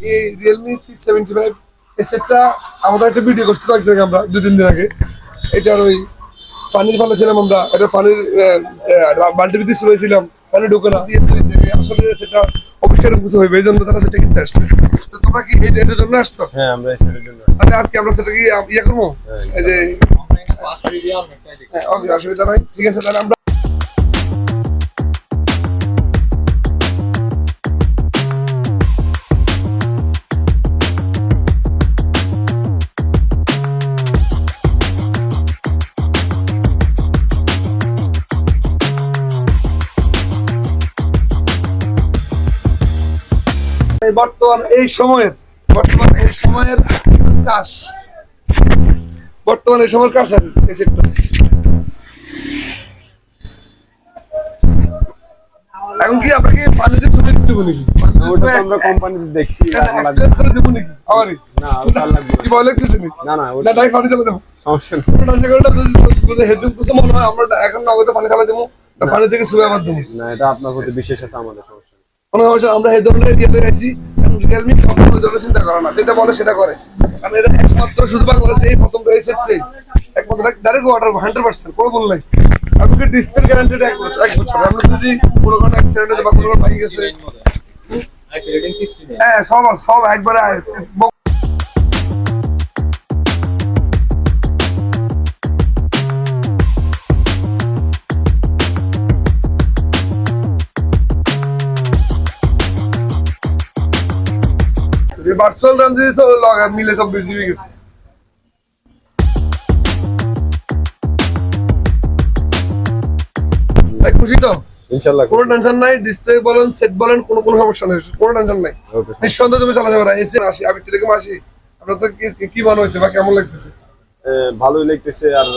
এই Realme C75 এই সেটটা আমাদের একটা ভিডিও করছি কয়েকদিন আগে, আমরা 2-3 দিন আগে। এটার ওই পানির ফলে ছিলাম আমরা, এটা পানির বাল্টি ভিতরে শুয়েছিলাম, পানি ঢুকে না আসলে সেটা অবশ্যই এরকম কিছু হইবে, এই জন্য তারা সেটা কিনতে আসছে। তো তোমরা কি এটার জন্য আসছো? হ্যাঁ, আমরা এই সেটের জন্য আসছি। তাহলে আজকে আমরা সেটা কি ইয়ে করবো, হ্যাঁ, এই যে ওকে, অসুবিধা নাই, ঠিক আছে। তাহলে আমরা বর্তমান এই সময়ের কাজ, বর্তমান এই সময়ের কাজ আর কি, এই সেটটা। এখন কি আপনাকে পানিতে ছবি দিতে দেবো নাকি? ওটা তো আমরা কোম্পানিতে দেখছি। এক্সপ্রেস করে দেবো নাকি আমারই? না, ওটা লাগবে কি বলে কিছু নেই। না। না, না ওটা তাই পানি চালা দেবো। সমস্যা নেই। ওটা নষ্ট করে যদি হেডুম কিছু মনে হয় আমরা এখন নগদে পানি চালা দেবো, পানি থেকে শুয়ে আবার দেবো। না, এটা আপনার প্রতি বিশেষ আছে, আমাদের সমস্যা নেই। মনে হয় আমরা এই ধরনের এরিয়াতে গেছি, রিয়েলমি কখনো ওই ধরনের চিন্তা করে না, যেটা বলে সেটা করে। কারণ এটা একমাত্র শুধু বাংলাদেশে এই প্রথম এই সেটটাই একমাত্র ডাইরেক্ট ওয়াটার 100%, কোনো ভুল নাই। আপনাকে ডিসপ্লে গ্যারান্টিড 1 বছর। আমরা যদি কোনো কোনো অ্যাক্সিডেন্ট হয়েছে বা কোনো কোনো ভাই গেছে, হ্যাঁ সব একবারে ভার্চুয়াল রান দিয়েছে, লগা মিলে সব বেশি হয়ে গেছে। তাই খুশি তো? ইনশাআল্লাহ কোনো টেনশন নাই, ডিসপ্লে বলেন সেট বলেন কোনো কোনো সমস্যা নেই, কোনো টেনশন নাই, ওকে। নিঃসন্দেহে তুমি চালাতে পারো। এসে আসি আমি টেলিকম আসি, আপনার তো কি মনে হয়েছে বা কেমন লাগতেছে? ভালোই লাগতেছে। আর